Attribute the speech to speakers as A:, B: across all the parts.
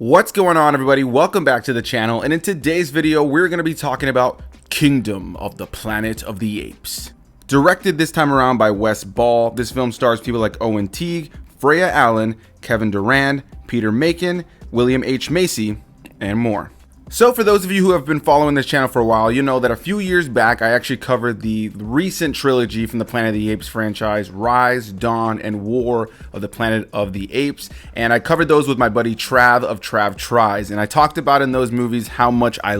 A: What's going on, everybody? Welcome back to the channel, and in today's video we're going to be talking about Kingdom of the Planet of the Apes. Directed this time around by Wes Ball, this film stars people like Owen Teague, Freya Allan, Kevin Durand, Peter Macon, William H. Macy, and more. So for those of you who have been following this channel for a while, you know that a few years back I actually covered the recent trilogy from the Planet of the Apes franchise, Rise, Dawn, and War of the Planet of the Apes, and I covered those with my buddy Trav of Trav Tries, and I talked about in those movies how much I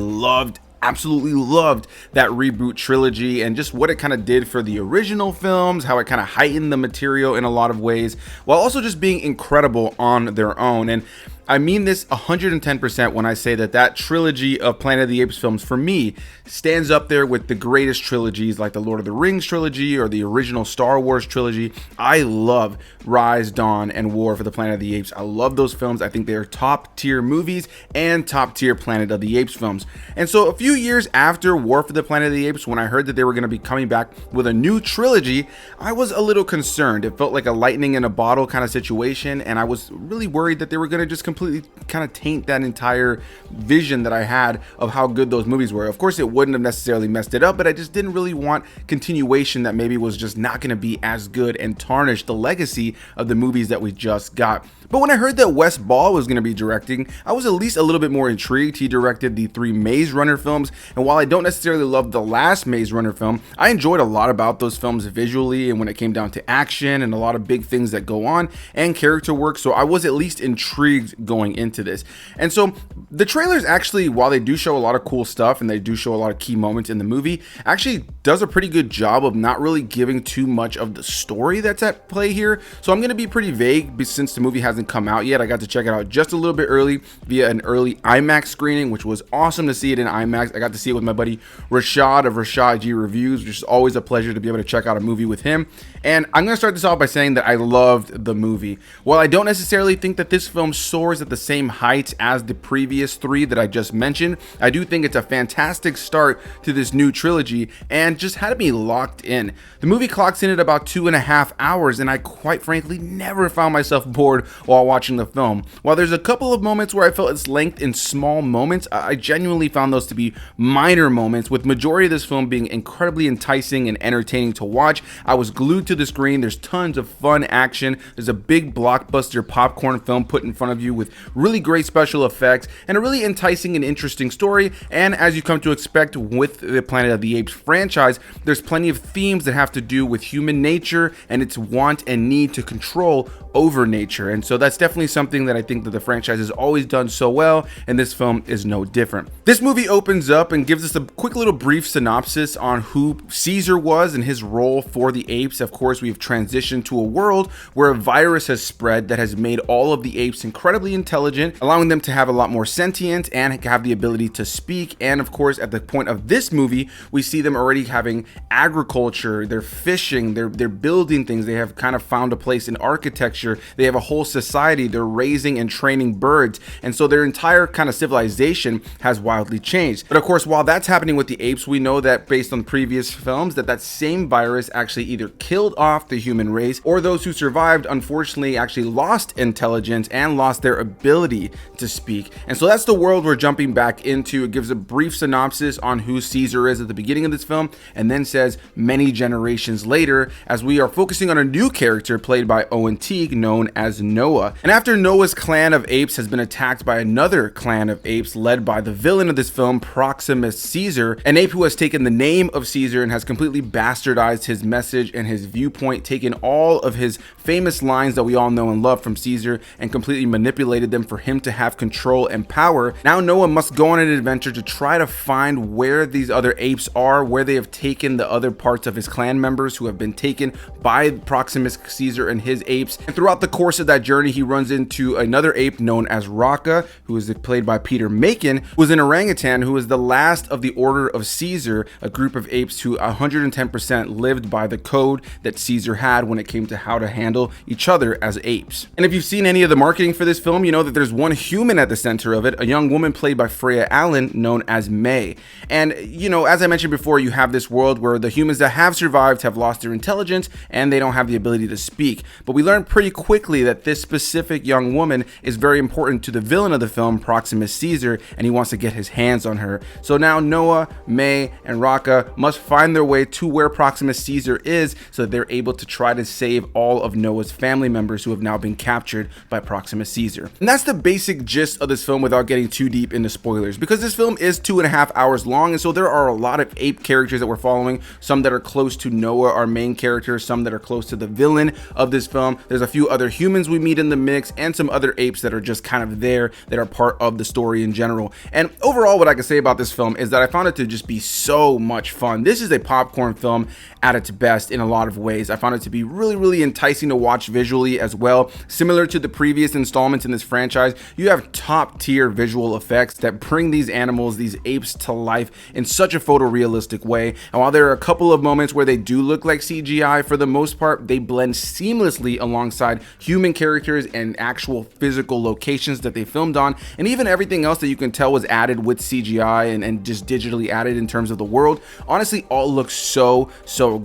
A: absolutely loved that reboot trilogy and just what it kind of did for the original films, how it kind of heightened the material in a lot of ways, while also just being incredible on their own. And I mean this 110% when I say that that trilogy of Planet of the Apes films, for me, stands up there with the greatest trilogies like the Lord of the Rings trilogy or the original Star Wars trilogy. I love Rise, Dawn, and War for the Planet of the Apes. I love those films. I think they are top tier movies and top tier Planet of the Apes films. And so a few years after War for the Planet of the Apes, when I heard that they were going to be coming back with a new trilogy, I was a little concerned. It felt like a lightning in a bottle kind of situation, and I was really worried that they were going to just completely kind of taint that entire vision that I had of how good those movies were. Of course, it wouldn't have necessarily messed it up, but I just didn't really want continuation that maybe was just not going to be as good and tarnish the legacy of the movies that we just got. But when I heard that Wes Ball was going to be directing, I was at least a little bit more intrigued. He directed the 3 Maze Runner films, and while I don't necessarily love the last Maze Runner film, I enjoyed a lot about those films visually and when it came down to action and a lot of big things that go on and character work, so I was at least intrigued going into this. And so the trailers actually, while they do show a lot of cool stuff and they do show a lot of key moments in the movie, actually does a pretty good job of not really giving too much of the story that's at play here. So I'm going to be pretty vague since the movie hasn't come out yet. I got to check it out just a little bit early via an early IMAX screening, which was awesome to see it in IMAX. I got to see it with my buddy Rashad of Rashad G Reviews, which is always a pleasure to be able to check out a movie with him. And I'm going to start this off by saying that I loved the movie. While I don't necessarily think that this film soars at the same height as the previous 3 that I just mentioned, I do think it's a fantastic start to this new trilogy and just had me locked in. The movie clocks in at about 2.5 hours, and I quite frankly never found myself bored while watching the film. While there's a couple of moments where I felt its length in small moments, I genuinely found those to be minor moments, with majority of this film being incredibly enticing and entertaining to watch. I was glued to the screen. There's tons of fun action. There's a big blockbuster popcorn film put in front of you with really great special effects and a really enticing and interesting story. And as you come to expect with the Planet of the Apes franchise, there's plenty of themes that have to do with human nature and its want and need to control over nature. And so that's definitely something that I think that the franchise has always done so well, and this film is no different. This movie opens up and gives us a quick little brief synopsis on who Caesar was and his role for the apes. Of course, we've transitioned to a world where a virus has spread that has made all of the apes incredibly intelligent, allowing them to have a lot more sentience and have the ability to speak. And of course, at the point of this movie, we see them already having agriculture, they're fishing, they're building things, they have kind of found a place in architecture, they have a whole society, they're raising and training birds, and so their entire kind of civilization has wildly changed. But of course, while that's happening with the apes, we know that based on previous films that same virus actually either killed off the human race, or those who survived unfortunately actually lost intelligence and lost their ability to speak. And so that's the world we're jumping back into. It gives a brief synopsis on who Caesar is at the beginning of this film, and then says many generations later, as we are focusing on a new character played by Owen Teague, known as Noah. And after Noah's clan of apes has been attacked by another clan of apes led by the villain of this film, Proximus Caesar, an ape who has taken the name of Caesar and has completely bastardized his message and his viewpoint, taken all of his famous lines that we all know and love from Caesar and completely manipulated them for him to have control and power. Now Noah must go on an adventure to try to find where these other apes are, where they have taken the other parts of his clan members who have been taken by Proximus Caesar and his apes. And throughout the course of that journey, he runs into another ape known as Raka, who is played by Peter Macon, who is an orangutan who is the last of the Order of Caesar, a group of apes who 110% lived by the code that Caesar had when it came to how to handle each other as apes. And if you've seen any of the marketing for this film, film, you know that there's one human at the center of it, a young woman played by Freya Allan, known as May. And, you know, as I mentioned before, you have this world where the humans that have survived have lost their intelligence and they don't have the ability to speak. But we learn pretty quickly that this specific young woman is very important to the villain of the film, Proximus Caesar, and he wants to get his hands on her. So now Noah, May, and Raka must find their way to where Proximus Caesar is so that they're able to try to save all of Noah's family members who have now been captured by Proximus Caesar. And that's the basic gist of this film without getting too deep into spoilers, because this film is 2.5 hours long, and so there are a lot of ape characters that we're following, some that are close to Noah, our main character, some that are close to the villain of this film. There's a few other humans we meet in the mix, and some other apes that are just kind of there that are part of the story in general. And overall, what I can say about this film is that I found it to just be so much fun. This is a popcorn film at its best in a lot of ways. I found it to be really enticing to watch visually as well. Similar to the previous installments in this franchise, you have top tier visual effects that bring these animals, these apes, to life in such a photorealistic way. And while there are a couple of moments where they do look like CGI, for the most part they blend seamlessly alongside human characters and actual physical locations that they filmed on, and even everything else that you can tell was added with CGI and just digitally added in terms of the world. Honestly, all looks so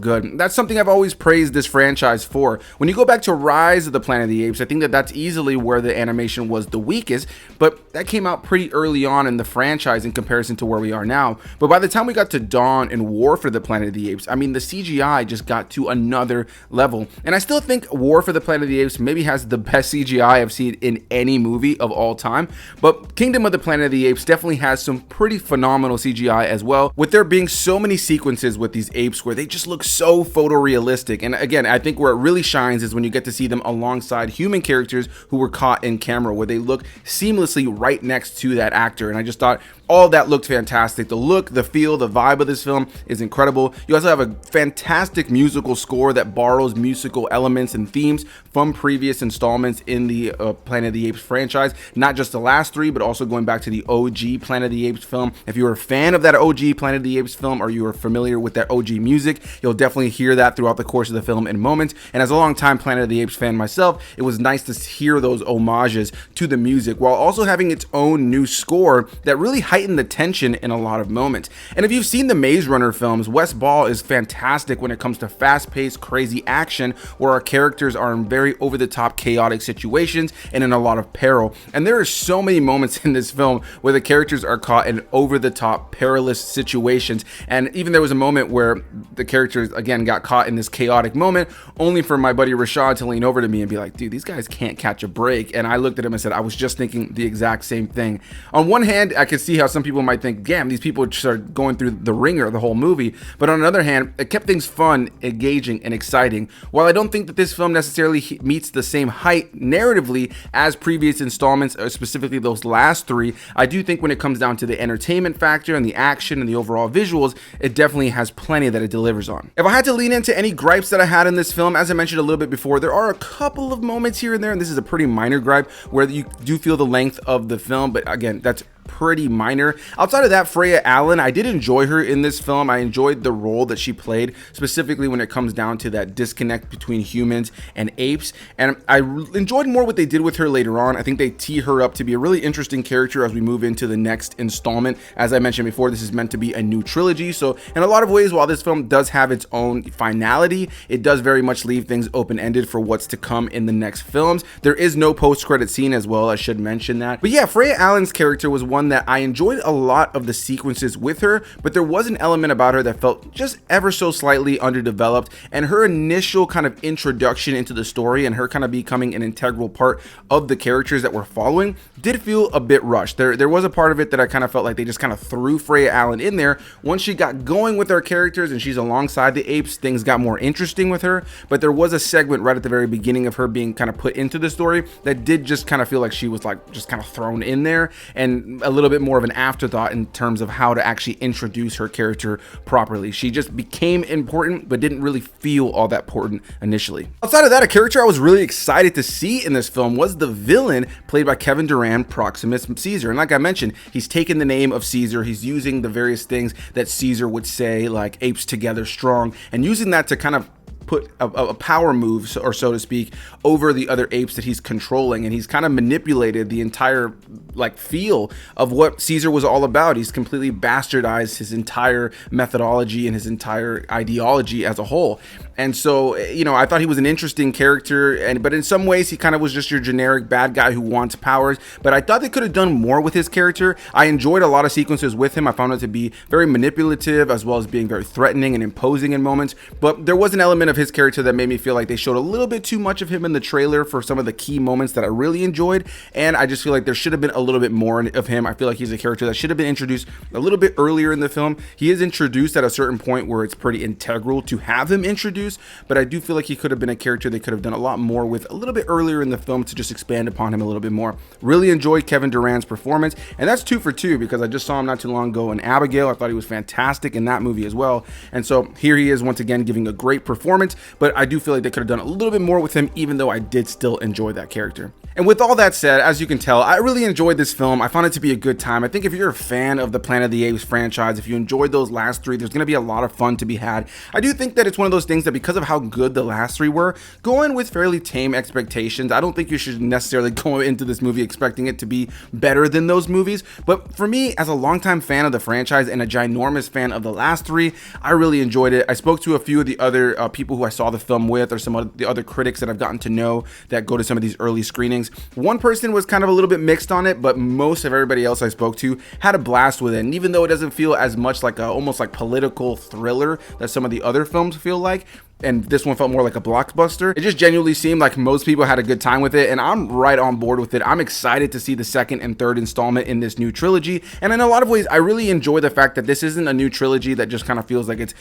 A: good. That's something I've always praised this franchise for. When you go back to Rise of the Planet of the Apes, I think that that's easily where the animation was the weakest, but that came out pretty early on in the franchise in comparison to where we are now. But by the time we got to Dawn and War for the Planet of the Apes, I mean, the CGI just got to another level. And I still think War for the Planet of the Apes maybe has the best CGI I've seen in any movie of all time, but Kingdom of the Planet of the Apes definitely has some pretty phenomenal CGI as well, with there being so many sequences with these apes where they just look so photorealistic. And again, I think where it really shines is when you get to see them alongside human characters who were caught in camera, where they look seamlessly right next to that actor. And I just thought all that looked fantastic. The look, the feel, the vibe of this film is incredible. You also have a fantastic musical score that borrows musical elements and themes from previous installments in the Planet of the Apes franchise, not just the last three, but also going back to the OG Planet of the Apes film. If you're a fan of that OG Planet of the Apes film, or you are familiar with that OG music, you'll definitely hear that throughout the course of the film in moments. And as a longtime Planet of the Apes fan myself, it was nice to hear those homages to the music while also having its own new score that really heightened the tension in a lot of moments. And if you've seen the Maze Runner films, Wes Ball is fantastic when it comes to fast-paced, crazy action where our characters are in very over-the-top chaotic situations and in a lot of peril. And there are so many moments in this film where the characters are caught in over-the-top perilous situations. And even there was a moment where the characters again got caught in this chaotic moment, only for my buddy Rashad to lean over to me and be like, dude, these guys can't catch a break. And I looked at him and said, I was just thinking the exact same thing. On one hand, I could see how some people might think, damn, these people just are going through the ringer the whole movie. But on another hand, it kept things fun, engaging, and exciting. While I don't think that this film necessarily meets the same height narratively as previous installments, or specifically those last three, I do think when it comes down to the entertainment factor and the action and the overall visuals, it definitely has plenty that it delivers on. If I had to lean into any gripes that I had in this film, as I mentioned a little bit before, there are a couple of moments here and there, and this is a pretty minor gripe, where you do feel the length of the film, but again, that's pretty minor. Outside of that, Freya Allan, I did enjoy her in this film. I enjoyed the role that she played, specifically when it comes down to that disconnect between humans and apes, and I enjoyed more what they did with her later on. I think they tee her up to be a really interesting character as we move into the next installment. As I mentioned before, this is meant to be a new trilogy, so in a lot of ways, while this film does have its own finality, it does very much leave things open-ended for what's to come in the next films. There is no post-credit scene as well, I should mention that. But yeah, Freya Allan's character was one that I enjoyed a lot of the sequences with her, but there was an element about her that felt just ever so slightly underdeveloped, and her initial kind of introduction into the story and her kind of becoming an integral part of the characters that we're following did feel a bit rushed. There was a part of it that I kind of felt like they just kind of threw Freya Allan in there. Once she got going with her characters and she's alongside the apes, things got more interesting with her, but there was a segment right at the very beginning of her being kind of put into the story that did just kind of feel like she was like just kind of thrown in there, and a little bit more of an afterthought in terms of how to actually introduce her character properly. She just became important but didn't really feel all that important initially. Outside of that, a character I was really excited to see in this film was the villain played by Kevin Durand, Proximus Caesar. And like I mentioned, he's taken the name of Caesar, he's using the various things that Caesar would say, like apes together strong, and using that to kind of put a power move, or so to speak, over the other apes that he's controlling, and he's kind of manipulated the entire like feel of what Caesar was all about. He's completely bastardized his entire methodology and his entire ideology as a whole. And so, you know, I thought he was an interesting character, but in some ways he kind of was just your generic bad guy who wants powers. But I thought they could have done more with his character. I enjoyed a lot of sequences with him. I found it to be very manipulative, as well as being very threatening and imposing in moments. But there was an element of his character that made me feel like they showed a little bit too much of him in the trailer for some of the key moments that I really enjoyed. And I just feel like there should have been a little bit more of him. I feel like he's a character that should have been introduced a little bit earlier in the film. He is introduced at a certain point where it's pretty integral to have him introduced, but I do feel like he could have been a character they could have done a lot more with a little bit earlier in the film to just expand upon him a little bit more. Really enjoyed Kevin Durand's performance, and that's 2 for 2 because I just saw him not too long ago in Abigail. I thought he was fantastic in that movie as well, and so here he is once again giving a great performance. But I do feel like they could have done a little bit more with him, even though I did still enjoy that character. And with all that said, as you can tell, I really enjoyed this film. I found it to be a good time. I think if you're a fan of the Planet of the Apes franchise, if you enjoyed those last 3, there's going to be a lot of fun to be had. I do think that it's one of those things that because of how good the last 3 were, go in with fairly tame expectations. I don't think you should necessarily go into this movie expecting it to be better than those movies. But for me, as a longtime fan of the franchise and a ginormous fan of the last 3, I really enjoyed it. I spoke to a few of the other people who I saw the film with, or some of the other critics that I've gotten to know that go to some of these early screenings. One person was kind of a little bit mixed on it, but most of everybody else I spoke to had a blast with it. And even though it doesn't feel as much like a almost like political thriller that some of the other films feel like, and this one felt more like a blockbuster, it just genuinely seemed like most people had a good time with it, and I'm right on board with it. I'm excited to see the 2nd and 3rd installment in this new trilogy, and in a lot of ways I really enjoy the fact that this isn't a new trilogy that just kind of feels like it's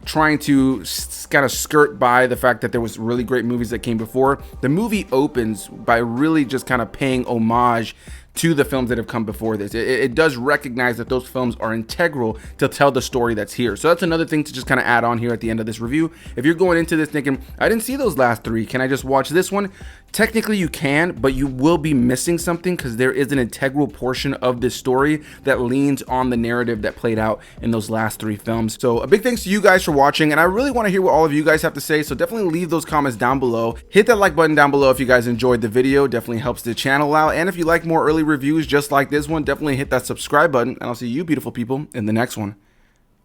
A: trying to kind of skirt by the fact that there was really great movies that came before. The movie opens by really just kind of paying homage to the films that have come before this. It does recognize that those films are integral to tell the story that's here. So that's another thing to just kind of add on here at the end of this review. If you're going into this thinking, I didn't see those last 3, can I just watch this one? Technically you can, but you will be missing something because there is an integral portion of this story that leans on the narrative that played out in those last 3 films. So a big thanks to you guys for watching, and I really want to hear what all of you guys have to say, so definitely leave those comments down below. Hit that like button down below if you guys enjoyed the video. Definitely helps the channel out, and if you like more early reviews just like this one, definitely hit that subscribe button, and I'll see you beautiful people in the next one.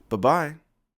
A: Bye-bye.